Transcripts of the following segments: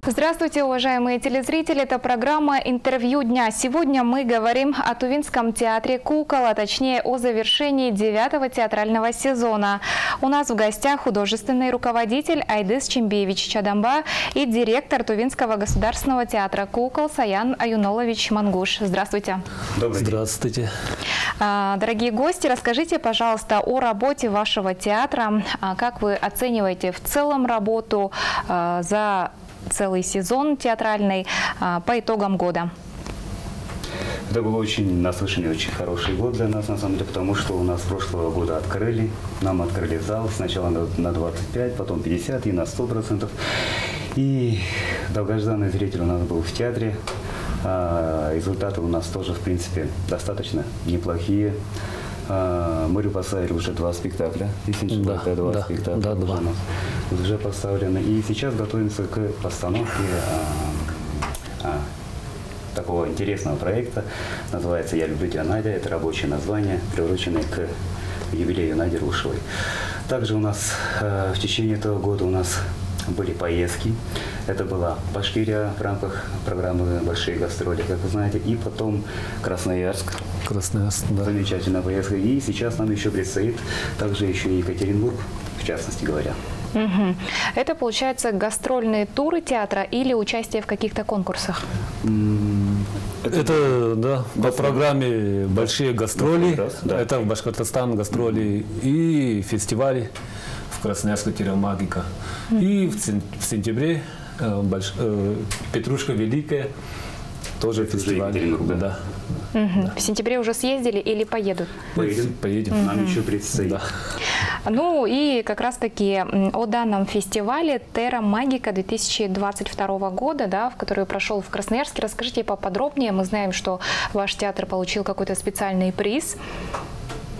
Здравствуйте, уважаемые телезрители. Это программа «Интервью дня». Сегодня мы говорим о Тувинском театре кукол, а точнее о завершении 9-го театрального сезона. У нас в гостях художественный руководитель Айдыс Чембиевич Чадамба и директор Тувинского государственного театра кукол Саян Аюнолович Мангуш. Здравствуйте. Добрый день. Здравствуйте. Дорогие гости, расскажите, пожалуйста, о работе вашего театра. Как вы оцениваете в целом работу за целый сезон театральный по итогам года? Это был очень насыщенный, очень хороший год для нас, на самом деле, потому что у нас прошлого года нам открыли зал сначала на 25, потом 50 и на 100%. И долгожданный зритель у нас был в театре. Результаты у нас тоже, в принципе, достаточно неплохие. Мы поставили уже 2 спектакля. Два спектакля уже поставлены. И сейчас готовимся к постановке такого интересного проекта. Называется «Я люблю тебя, Надя». Это рабочее название, приуроченное к юбилею Нади Рушевой. Также у нас в течение этого года были поездки. Это была Башкирия в рамках программы «Большие гастроли», как вы знаете, и потом Красноярск. Да. Замечательная поездка. И сейчас нам еще предстоит также еще и Екатеринбург, в частности говоря. Угу. Это, получается, гастрольные туры театра или участие в каких-то конкурсах? Это, да, по программе «Большие гастроли». Да. Это в Башкортостан гастроли и фестивали в Красноярске «Магика». И в сентябре «Петрушка Великая». Тоже фестиваль. Да. Да. В сентябре уже съездили или поедут? Поедем. Нам еще предстоит. Да. Ну и как раз-таки о данном фестивале «Терра Магика» 2022 года, да, в который прошел в Красноярске. Расскажите поподробнее. Мы знаем, что ваш театр получил какой-то специальный приз.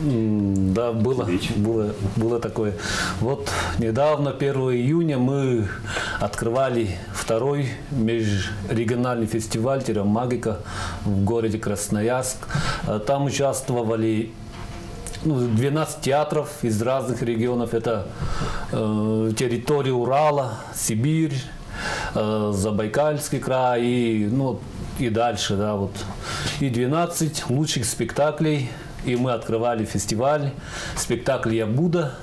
Да, было такое. Вот недавно, 1 июня, мы открывали 2-й межрегиональный фестиваль «Терра Магика» в городе Красноярск. Там участвовали 12 театров из разных регионов. Это территория Урала, Сибирь, Забайкальский край и дальше. Да, вот. И 12 лучших спектаклей. И мы открывали фестиваль, спектакль «Я Будда».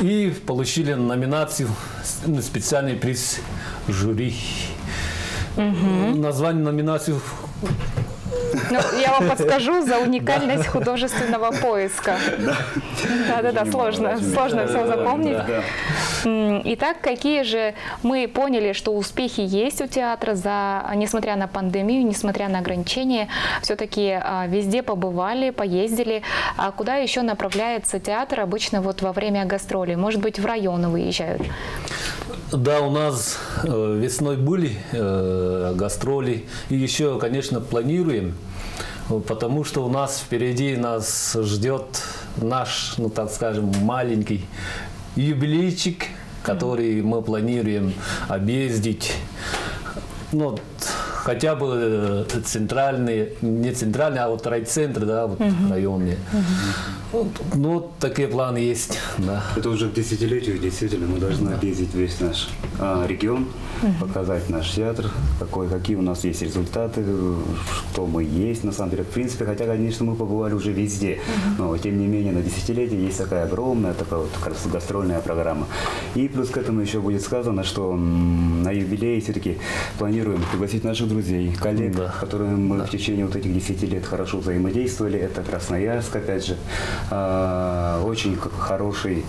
И получили номинацию, специальный приз жюри. Название номинации... Я вам подскажу: за уникальность художественного поиска. Да, сложно все запомнить. Итак, какие же мы поняли, что успехи есть у театра, несмотря на пандемию, несмотря на ограничения, все-таки везде побывали, поездили. А куда еще направляется театр обычно вот во время гастролей? Может быть, в районы выезжают? Да, у нас весной были гастроли, и еще, конечно, планируем, потому что у нас впереди нас ждет наш, так скажем, маленький юбилейчик, который мы планируем объездить, хотя бы не центральные, а вот райцентры, да, вот районные. Такие планы есть. Да. Это уже к десятилетию, действительно, мы должны объездить весь наш регион, показать наш театр, какие у нас есть результаты, что мы есть, на самом деле. В принципе, хотя, конечно, мы побывали уже везде, но, тем не менее, на десятилетие есть такая огромная, гастрольная программа. И плюс к этому еще будет сказано, что на юбилей все-таки планируем пригласить наших друзей, коллег, с которыми мы в течение вот этих 10 лет хорошо взаимодействовали. Это Красноярск, опять же. Очень хороший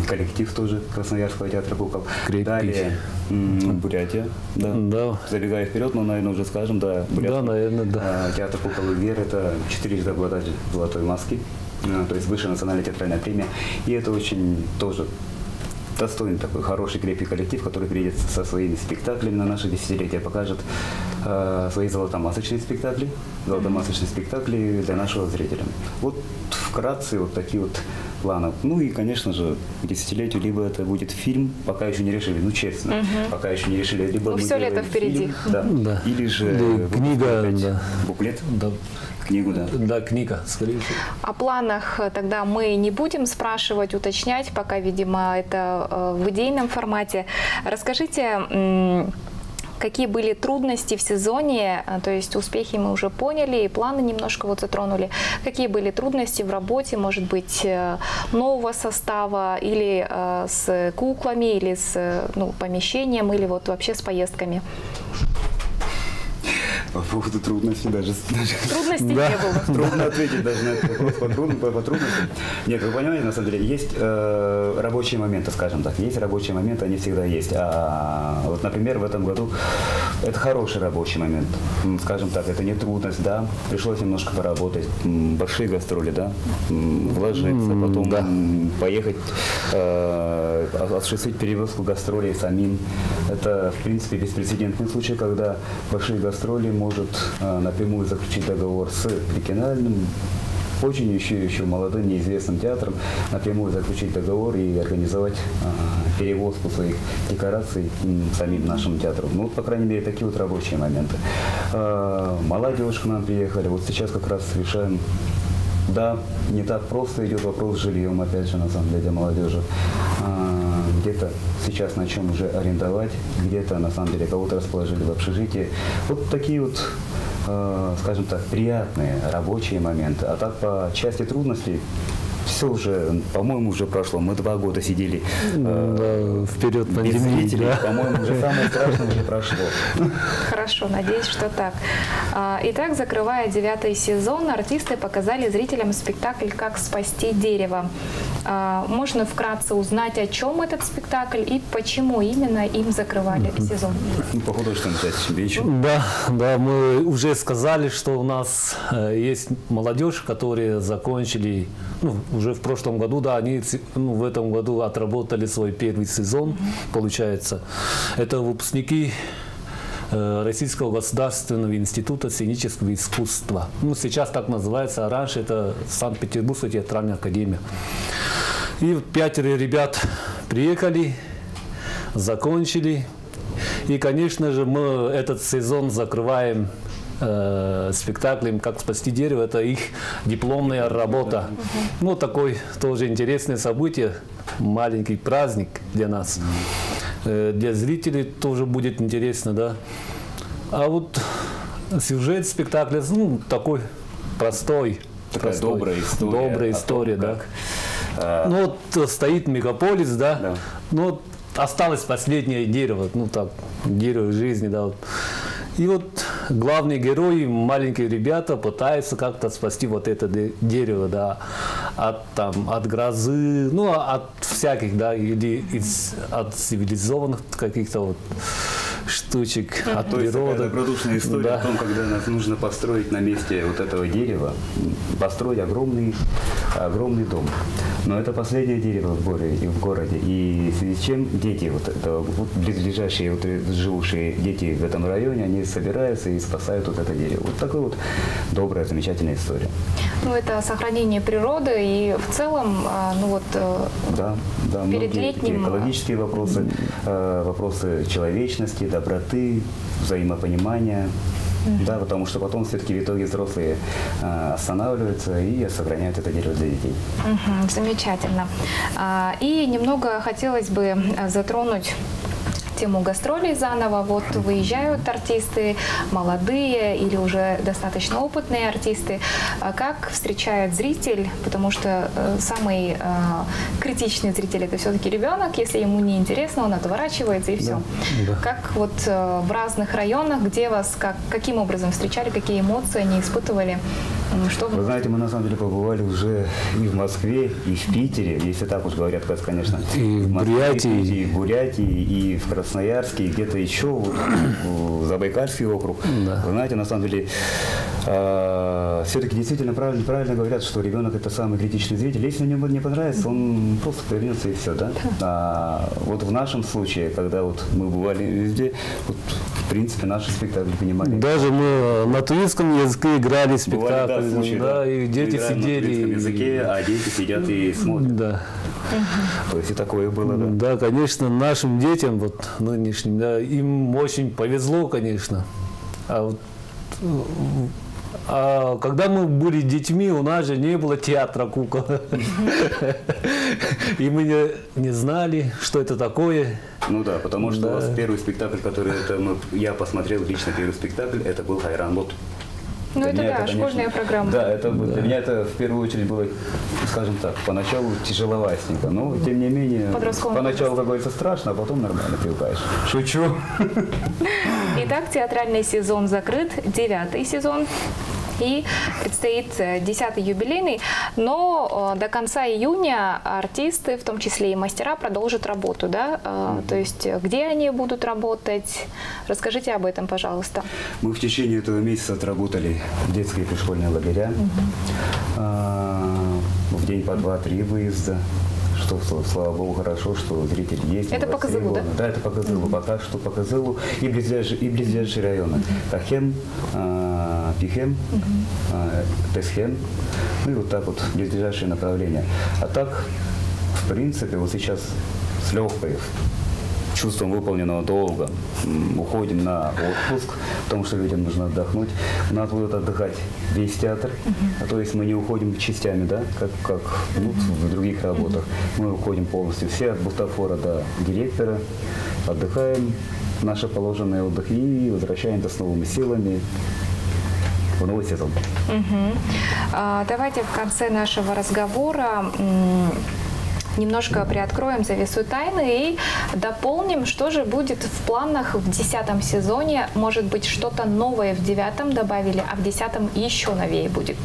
коллектив тоже Красноярского театра кукол. Далее Бурятия. Да. Забегая вперед, но, наверное, уже скажем, да, Бурятия. Да, наверное, да. Театр кукол «Вер» — это 4-й обладатель «Золотой маски», то есть высшая национальная театральная премия. И это очень тоже достойный такой хороший, крепкий коллектив, который приедет со своими спектаклями на наше десятилетие, покажет свои золотомасочные спектакли для нашего зрителя. Вот вкратце вот такие вот планы. И, конечно же, к десятилетию либо это будет фильм, пока еще не решили, честно, пока еще не решили, либо мы все лето впереди. Фильм, или же книга, буклет. Да. Книгу, да. Да, книга, скорее всего. О планах тогда мы не будем спрашивать, уточнять, пока, видимо, это в идейном формате. Расскажите, какие были трудности в сезоне, то есть успехи мы уже поняли, и планы немножко вот затронули. Какие были трудности в работе, может быть, нового состава, или с куклами, или с помещением, или вот вообще с поездками? По поводу трудностей даже. Трудностей не было. Трудно ответить даже на этот вопрос по трудностям. Нет, вы понимаете, на самом деле, есть рабочие моменты, скажем так. Есть рабочие моменты, они всегда есть. Вот, например, в этом году это хороший рабочий момент. Скажем так, это не трудность, да. Пришлось немножко поработать. Большие гастроли, да. Вложиться, потом поехать, осуществить перевозку гастролей самим. Это, в принципе, беспрецедентный случай, когда большие гастроли может напрямую заключить договор с региональным, очень еще молодым, неизвестным театром, напрямую заключить договор и организовать перевозку своих декораций самим нашим театром. Ну, по крайней мере, такие вот рабочие моменты. Молодежь к нам приехали. Вот сейчас как раз решаем. Да, не так просто идет вопрос с жильем, опять же, на самом деле, для молодежи. Где-то сейчас на чем уже арендовать, где-то, на самом деле, кого-то расположили в общежитии. Вот такие вот, скажем так, приятные рабочие моменты. А так, по части трудностей, все уже, по-моему, уже прошло. Мы 2 года сидели вперед без зрителей. Да? По-моему, уже самое страшное уже прошло. Хорошо, надеюсь, что так. Итак, закрывая 9-й сезон, артисты показали зрителям спектакль «Как спасти дерево». Можно вкратце узнать, о чем этот спектакль и почему именно им закрывали сезон? По художественной части вечер. Да, мы уже сказали, что у нас есть молодежь, которые закончили, уже в прошлом году, да, они в этом году отработали свой первый сезон, получается. Это выпускники Российского государственного института сценического искусства. Сейчас так называется, а раньше это Санкт-Петербургская театральная академия. И 5 ребят приехали, закончили. И, конечно же, мы этот сезон закрываем спектаклем «Как спасти дерево». Это их дипломная работа. Такое тоже интересное событие, маленький праздник для нас. Для зрителей тоже будет интересно, да. А вот сюжет спектакля, такой простой. Такая добрая история. Добрая история, да. Стоит мегаполис, да. Осталось последнее дерево, дерево жизни, да. И вот главные герои, маленькие ребята, пытаются как-то спасти вот это дерево, да, от грозы, от всяких, да, или от цивилизованных каких-то штучек, от природы. То есть добродушная история о том, когда нас нужно построить на месте вот этого дерева, построить огромный дом. Но это последнее дерево в городе. И в связи с чем дети, близлежащие, живущие дети в этом районе, они собираются и спасают вот это дерево. Вот такая вот добрая, замечательная история. Это сохранение природы и в целом, да, перед летним... экологические вопросы, вопросы человечности, доброты, взаимопонимания. Да, потому что потом все-таки в итоге взрослые останавливаются и сохраняют это дерево для детей. Замечательно. И немного хотелось бы затронуть тему гастролей заново. Вот выезжают артисты, молодые или уже достаточно опытные артисты. Как встречает зритель? Потому что самый критичный зритель — это все-таки ребенок. Если ему не интересно, он отворачивается и все. Да. Как в разных районах, где вас, каким образом встречали, какие эмоции они испытывали? Вы знаете, мы на самом деле побывали уже и в Москве, и в Питере, если так уж говорят, конечно. И в Бурятии. И в Бурятии, и в Красноярске, и где-то еще, в Забайкальский округ. Да. Вы знаете, на самом деле, все-таки действительно правильно говорят, что ребенок — это самый критичный зритель. Если ему не понравится, он просто повернется и все, да? Вот в нашем случае, когда мы бывали везде, в принципе, наши спектакли понимали. Даже мы на турецком языке играли спектакль. Да, и дети сидели. На языке, а дети сидят и смотрят. Да. То есть и такое было, да? Да, конечно, нашим детям, нынешним, да, им очень повезло, конечно. А А когда мы были детьми, у нас же не было театра кукол. И мы не знали, что это такое. Ну да, потому что у вас первый спектакль, который я посмотрел лично, первый спектакль, это был Хайран Бот. Ну это да, школьная программа. Да, для меня это в первую очередь было, скажем так, поначалу тяжеловатенько, но тем не менее, поначалу, как говорится, страшно, а потом нормально привыкаешь. Шучу. Итак, театральный сезон закрыт, 9-й сезон. И предстоит 10-й юбилейный, но до конца июня артисты, в том числе и мастера, продолжат работу, да? То есть где они будут работать? Расскажите об этом, пожалуйста. Мы в течение этого месяца отработали детские и пришкольные лагеря. В день по 2-3 выезда. Что, слава богу, хорошо, что зритель есть. Это по Кызылу, да? Да, это по Кызылу. Пока что по Кызылу и близлежащие районы. Тахем, Пихем, Тесхем. Ну и вот так вот близлежащие направления. А так, в принципе, вот сейчас с легкой чувством выполненного долга уходим на отпуск, потому что людям нужно отдохнуть. У нас будет отдыхать весь театр, то есть мы не уходим частями, да, как в других работах. Мы уходим полностью все, от бутафора до директора, отдыхаем, наши положенные отдых и возвращаемся с новыми силами в новый сезон. Давайте в конце нашего разговора немножко приоткроем завесу тайны и дополним, что же будет в планах в 10-м сезоне. Может быть, что-то новое в 9-м добавили, а в 10-м еще новее будет.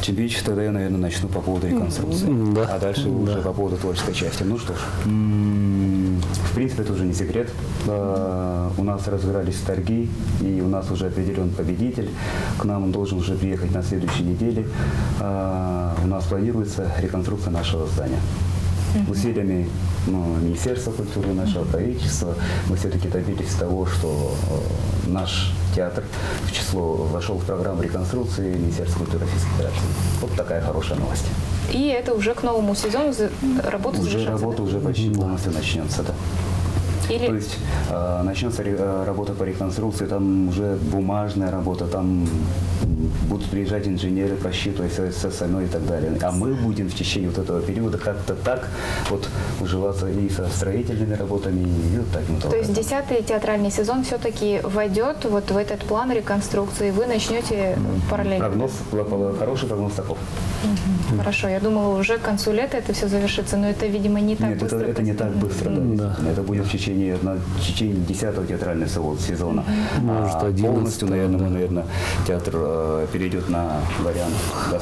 Чебич, тогда я, наверное, начну по поводу реконструкции, а дальше уже по поводу творческой части. Ну что ж, в принципе, это уже не секрет. У нас разыгрались торги, и у нас уже определен победитель. К нам он должен уже приехать на следующей неделе. У нас планируется реконструкция нашего здания. Усилиями Министерства культуры, нашего правительства мы все-таки добились того, что наш театр в число вошел в программу реконструкции Министерства культуры Российской Федерации. Вот такая хорошая новость. И это уже к новому сезону работа завершится? Работа уже почти полностью начнется, да. То есть начнется работа по реконструкции, там уже бумажная работа, там будут приезжать инженеры, просчитывать все остальное и так далее. А мы будем в течение вот этого периода как-то так вот уживаться и со строительными работами, и вот таким вот. То есть 10-й театральный сезон все-таки войдет вот в этот план реконструкции, вы начнете параллельно? Хороший прогноз таков. Хорошо, я думала, уже к концу лета это все завершится, но это, видимо, не так быстро. Нет, это не так быстро, да. Это будет в течение 10-го театрального сезона. Может, 11-го. Полностью, наверное, театр перейдет на вариант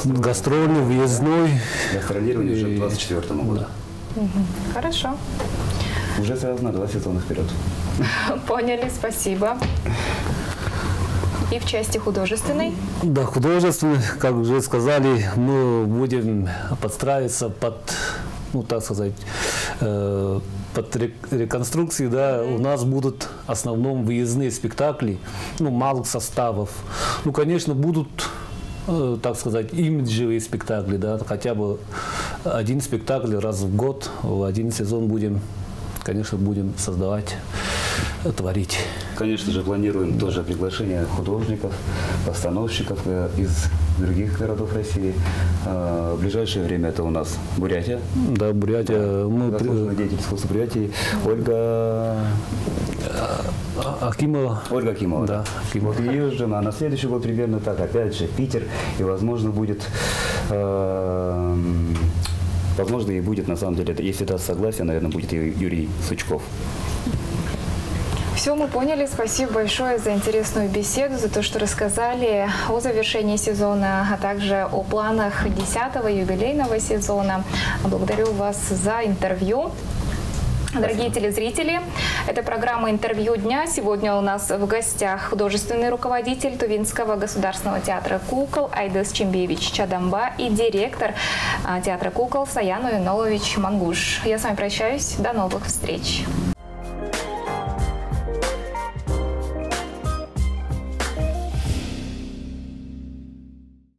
гастрольный, въездной. Гастролирование уже к 24-му году. Хорошо. Уже сразу на 2 сезона вперед. Поняли, спасибо. И в части художественной? Да, художественной, как уже сказали, мы будем подстраиваться под, ну так сказать, под реконструкции, да, у нас будут в основном выездные спектакли, ну, малых составов. Ну, конечно, будут, так сказать, имиджевые спектакли, да, хотя бы один спектакль раз в год, в один сезон будем, конечно, будем создавать, творить. Конечно же, планируем тоже приглашение художников, постановщиков из других городов России. В ближайшее время это у нас Бурятия. Да, Бурятия. Мы заслуженный деятель искусства Бурятии Ольга Акимова. Ольга Акимова. Да. Вот ее жена. А на следующий год примерно так. Опять же, Питер. И, возможно, будет... возможно, и будет, на самом деле, если даст согласие, наверное, будет и Юрий Сучков. Все мы поняли. Спасибо большое за интересную беседу, за то, что рассказали о завершении сезона, а также о планах 10-го юбилейного сезона. Благодарю вас за интервью. Дорогие телезрители, это программа «Интервью дня». Сегодня у нас в гостях художественный руководитель Тувинского государственного театра кукол Айдыс Чимбиевич Чадамба и директор театра кукол Саян Уйнолович Мангуш. Я с вами прощаюсь. До новых встреч.